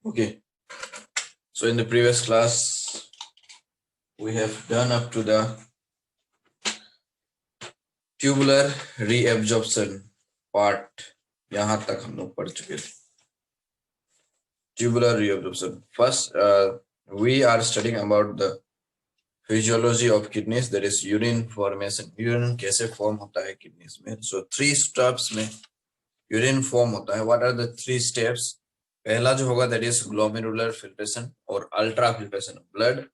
Okay, so in the previous class, we have done up to the tubular reabsorption part. यहाँ तक हम लोग पढ़ चुके थे. Tubular reabsorption. First, we are studying about the physiology of kidneys, that is urine formation. Urine कैसे form होता है kidneys में. So 3 steps में urine form होता है. What are the 3 steps? पहला जो होगा that is glomerular filtration or ultrafiltration of blood.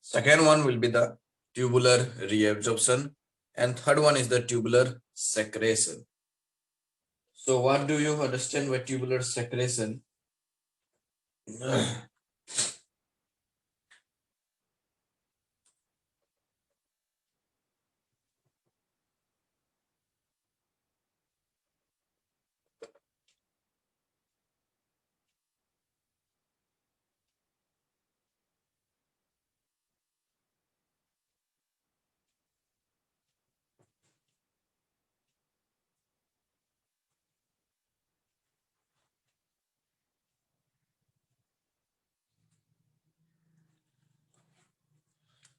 Second one will be the tubular reabsorption, and third one is the tubular secretion. So what do you understand by tubular secretion?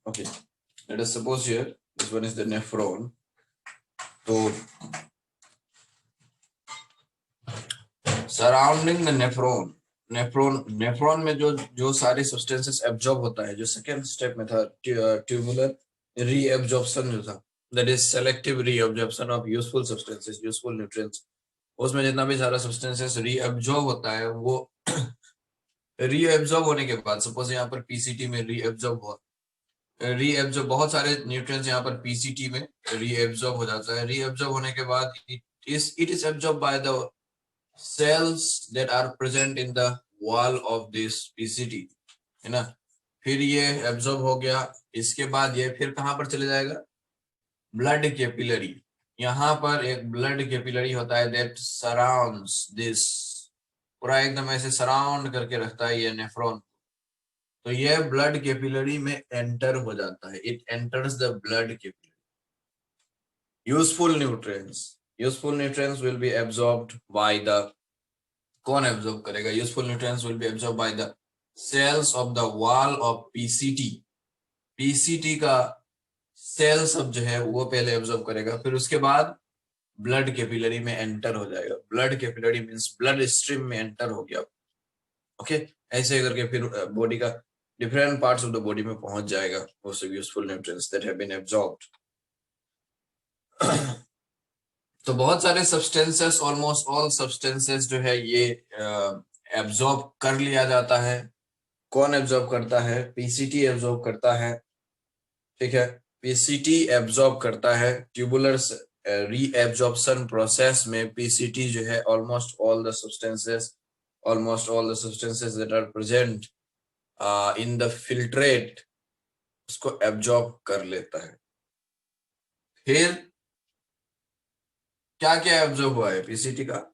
Okay, let us suppose here this one is the nephron. So surrounding the nephron में जो सारे substances absorb होता है, जो second step में था tubular reabsorption जो था, that is selective reabsorption of useful substances, useful nutrients. उसमें जितना भी सारा substances reabsorb होता है, वो reabsorb होने के बाद suppose यहाँ पर PCT में reabsorb हुआ, reabsorb बहुत सारे nutrients यहाँ पर PCT में reabsorb हो जाता है. reabsorb होने के बाद it is absorbed by the cells that are present in the wall of this PCT, है ना. फिर ये एब्जॉर्ब हो गया. इसके बाद ये फिर कहां पर चले जाएगा? Blood capillary. यहाँ पर एक ब्लड कैपिलरी होता है that surrounds this, पूरा एकदम ऐसे सराउंड करके रखता है ये नेफ्रॉन. तो ये ब्लड कैपिलरी में एंटर हो जाता है. It enters the blood capillary. Useful nutrients will be absorbed by the, कौन एब्जॉर्ब करेगा? Useful nutrients will be absorbed by the cells of the wall of PCT. PCT का cell सब जो है वो पहले एब्जॉर्ब करेगा, फिर उसके बाद ब्लड कैपिलरी में एंटर हो जाएगा. Blood capillary means blood stream में एंटर हो गया. ओके, ऐसे करके फिर बॉडी का different parts of the body में पहुंच जाएगा वो सब useful nutrients that have been absorbed. तो बहुत सारे सब्सटेंसेस, ऑलमोस्ट ऑल सब्सटेंसेस जो है ये एब्जॉर्ब कर लिया जाता है. कौन एब्जॉर्ब करता है? पीसीटी एब्जॉर्ब करता है. ठीक है, पीसीटी एब्जॉर्ब करता है. ट्यूबुलर रीएब्जॉर्प्शन प्रोसेस में पीसीटी जो है almost all the substances that are present in the filtrate उसको एब्जॉर्ब कर लेता है. फिर क्या क्या एब्जॉर्ब हुआ है पीसीटी का,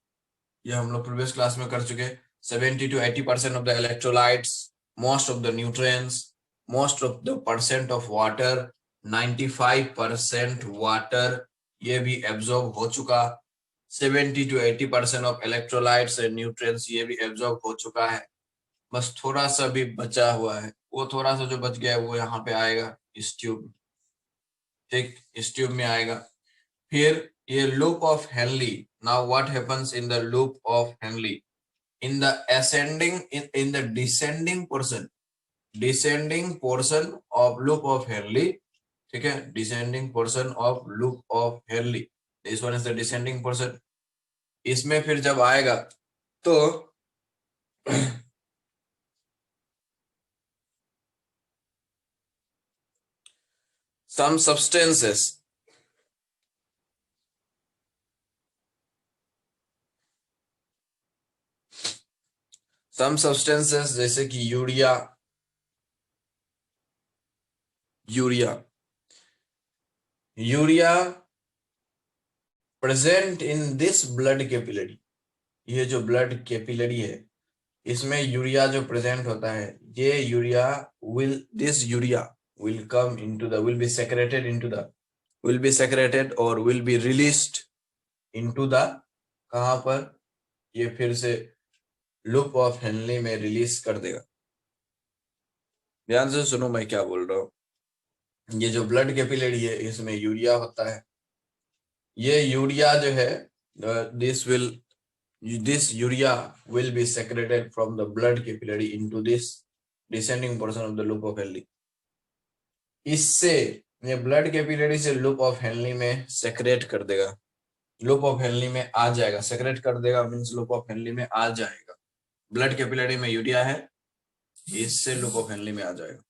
ये हम लोग प्रीवियस क्लास में कर चुके. 70 to 80% of the electrolytes, most of the nutrients, most of the percent of water, 95% water, ये भी एब्जॉर्ब हो चुका. 70 to 80% of electrolytes and nutrients, ये भी एब्जॉर्ब हो चुका है. बस थोड़ा सा भी बचा हुआ है. वो थोड़ा सा जो बच गया है वो यहाँ पे आएगा इस ट्यूब में. ठीक, इस ट्यूब में आएगा. फिर ये loop of Henley. Now what happens in the loop of Henley? in the ascending in the descending portion of loop of Henle. ठीक है, descending portion of loop of Henle, this one is the descending portion. इसमें फिर जब आएगा तो some substances जैसे कि urea present in this blood capillary. ये जो ब्लड कैपिलरी है इसमें यूरिया जो प्रेजेंट होता है, ये urea will come into the, will be secreted or will be released into the, कहां पर? ये फिर से लूप ऑफ हेनली में रिलीज कर देगा। ध्यान से सुनो मैं क्या बोल रहा हूँ। ये जो ब्लड कैपिलरी है इसमें यूरिया होता है। ये यूरिया जो है this urea will be secreted from the blood capillary into this descending portion of the loop of Henle। इससे ये ब्लड कैपिलरी से लूप ऑफ हेनली में सेक्रेट कर देगा, लूप ऑफ हेनली में आ जाएगा। सेक्रेट कर देगा मींस लूप ऑफ हेनली में आ जाएगा। ब्लड कैपिलरी में यूरिया है, इससे लूप ऑफ हेनली में आ जाएगा।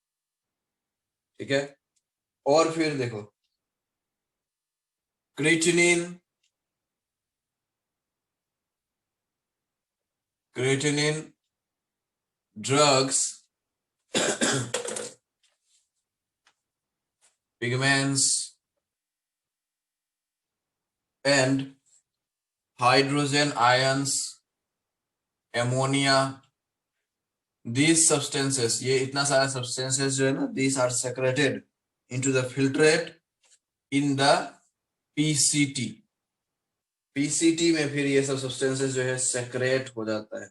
ठीक है। और फिर देखो creatinine drugs pigments and hydrogen ions, ammonia, these substances, ये इतना सारा substances जो है ना, these are secreted into the filtrate in the PCT। PCT में फिर ये सब substances जो है secrete हो जाता है।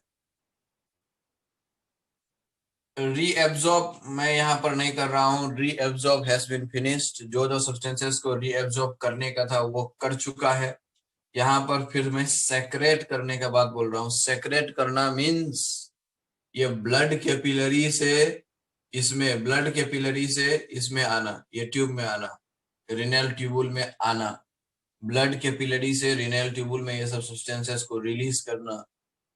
रीएब्जॉर्ब मैं यहाँ पर नहीं कर रहा हूँ, रीएब्जॉर्ब हैज बीन फिनिश्ड। जो जो सब्सटेंसेस को रीएब्जॉर्ब करने का था वो कर चुका है। यहाँ पर फिर मैं सेक्रेट करने का बात बोल रहा हूँ। सेक्रेट करना मींस ये ब्लड कैपिलरी से इसमें, ब्लड कैपिलरी से इसमें आना, ये ट्यूब में आना, रिनल ट्यूबुल में आना, ब्लड कैपिलरी से रिनल ट्यूबुल में ये सब सब्सटेंसेस को रिलीज करना,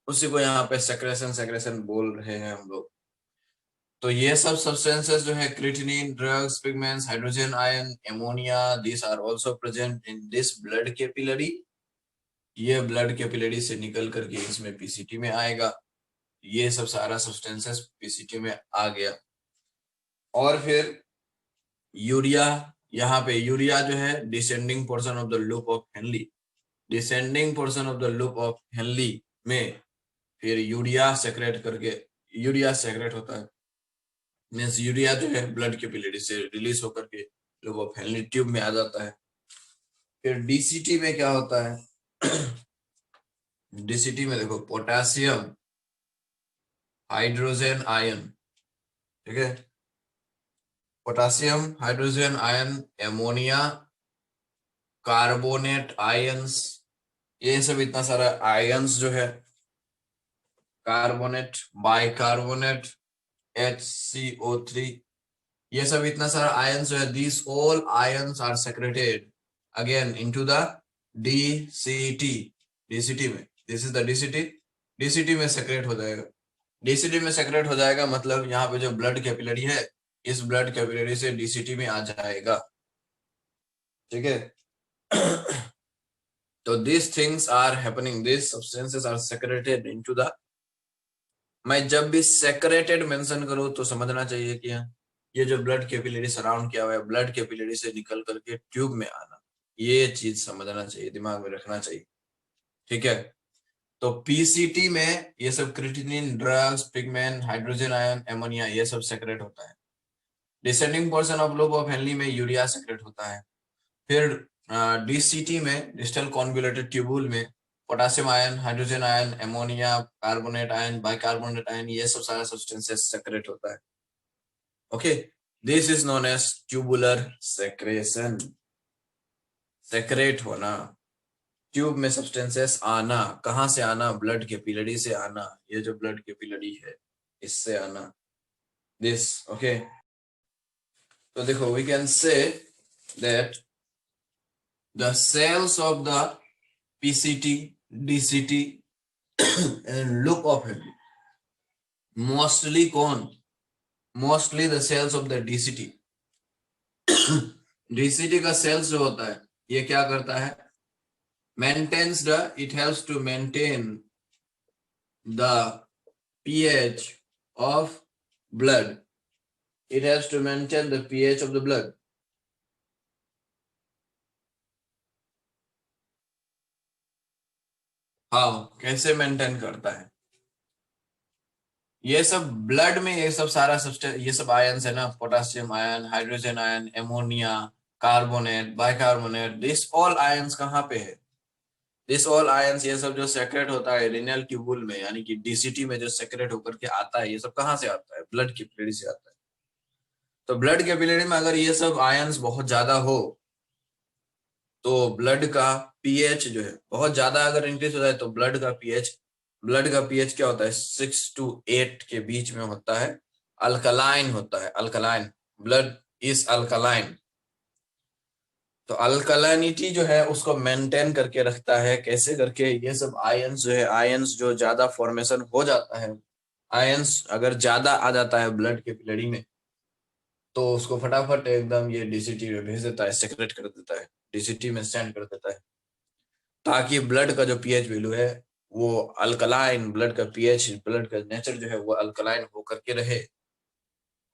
उसी को यहाँ पे सेक्रेशन बोल रहे हैं हम लोग। तो ये सब सब्सटेंसेस जो है creatinine, drugs, pigments, hydrogen ion, ammonia, this are also present in this blood capillary. ये ब्लड कैपिलरी से निकल करके इसमें पीसीटी में आएगा। ये सब सारा सब्सटेंसेस पीसीटी में आ गया। और फिर यूरिया, यहाँ पे यूरिया जो है descending portion of the loop of Henley, descending portion of the loop of Henle में फिर यूरिया सेक्रेट करके, यूरिया सेक्रेट होता है मींस यूरिया जो है ब्लड कैपिलरी से रिलीज होकर के लूप ऑफ हेनली ट्यूब में आ जाता है। फिर डीसीटी में क्या होता है? डीसीटी में देखो पोटेशियम हाइड्रोजन आयन, ठीक है, potassium hydrogen ion, ammonia, carbonate ions, ये सब इतना सारा आयंस जो है, कार्बोनेट, बाइकार्बोनेट, HCO3, ये सब इतना सारा आयंस जो है, these all ions are secreted again into the DCT। DCT में, this is the DCT, DCT में सेक्रेट हो जाएगा। डीसीटी में सेक्रेट हो जाएगा मतलब यहाँ पे जो ब्लड कैपिलरी है, इस ब्लड कैपिलरी से डीसीटी में आ जाएगा। ठीक है। तो these things are happening, these substances are secreted into the, मैं जब भी सेक्रेटेड मेंशन करूं तो समझना चाहिए कि ये जो ब्लड कैपिलरी सराउंड किया हुआ है, ब्लड कैपिलरी से निकल करके ट्यूब में आना, ये चीज समझना चाहिए, दिमाग में रखना चाहिए। ठीक है। तो पीसीटी में ये सब creatinine, drugs, pigment, hydrogen ion, ammonia, ये सब सेक्रेट होता है। Descending portion of loop of Henle में यूरिया सेक्रेट होता है। फिर डीसीटी में, डिस्टल कॉन्वोल्यूटेड ट्यूबुल में potassium ion, hydrogen ion, ammonia, carbonate ion, bicarbonate ion, ये सब सारा सब्सटेंसेस सेक्रेट होता है। Okay, this is known as tubular secretion. Secrete होना, ट्यूब में सब्सटेंसेस आना, कहां से आना? ब्लड कैपिलरी से आना, ये जो ब्लड कैपिलरी है इससे आना, दिस। ओके, तो देखो we can say that the cells of the PCT, DCT and loop of Henle, mostly कौन? Mostly the cells of the DCT। DCT का cells जो होता है ये क्या करता है? Maintains the, it helps to maintain the pH of blood, it has to maintain the pH of the blood। हाँ, कैसे मेंटेन करता है? ये सब ब्लड में, ये सब सारा सब्सटेंस, ये सब आयंस है ना, potassium ion, hydrogen ion, ammonia, carbonate, bicarbonate, this all ions कहाँ पे है? दिस ऑल आयंस, ये सब जो सेक्रेट होता है रीनल ट्यूबुल में, यानी कि डीसीटी में जो सेक्रेट होकर के आता है, ये सब कहाँ से आता है? ब्लड कैपिलरी से आता है। तो ब्लड कैपिलरी में अगर ये सब आयंस बहुत ज्यादा हो तो ब्लड का पीएच जो है बहुत ज्यादा अगर इंक्रीज हो जाए तो ब्लड का पीएच क्या होता है? 6 to 8 के बीच में होता है, अल्कलाइन होता है, अल्कलाइन। Blood is alkaline. तो अल्कलानिटी जो है उसको मेंटेन करके रखता है, कैसे करके? ये सब आयंस जो है, आयंस जो ज्यादा फॉर्मेशन हो जाता है, आयंस अगर ज्यादा आ जाता है ब्लड के कैपिलरी में तो उसको फटाफट एकदम ये डीसीटी में भेज देता है, सेक्रेट कर देता है, डीसीटी में सेंड कर देता है, ताकि ब्लड का जो पीएच वैल्यू है वो अल्कलाइन, ब्लड का पीएच, ब्लड का नेचर जो है वो अल्कलाइन होकर के रहे।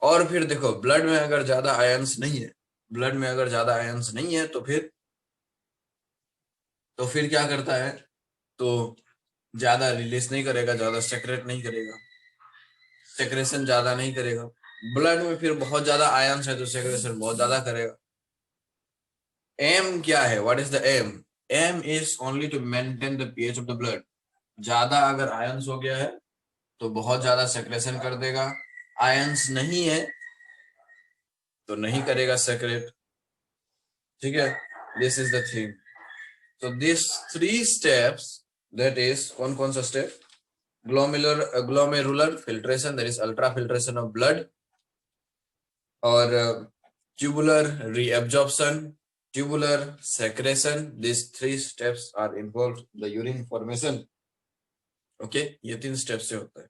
और फिर देखो ब्लड में अगर ज्यादा आयंस नहीं है, ब्लड में अगर ज्यादा आयंस नहीं है तो फिर क्या करता है? तो ज्यादा रिलीज नहीं करेगा, ज्यादा सेक्रेट नहीं करेगा, सेक्रेशन ज्यादा नहीं करेगा। ब्लड में फिर बहुत ज्यादा आयंस है तो सेक्रेशन बहुत ज्यादा करेगा। एम क्या है? What is the aim? Aim is only to maintain the pH of the blood. ज्यादा अगर आयंस हो गया है तो बहुत ज्यादा सेक्रेशन कर देगा, आयंस नहीं है तो नहीं करेगा सेक्रेट। ठीक है, दिस इज द थिंग। तो दिस 3 स्टेप्स, दैट इज कौन कौन सा step? Glomerular filtration, that is ultra filtration of blood, और tubular reabsorption, tubular secretion. These 3 steps are involved in the urine formation. Okay, ये 3 step से होता है।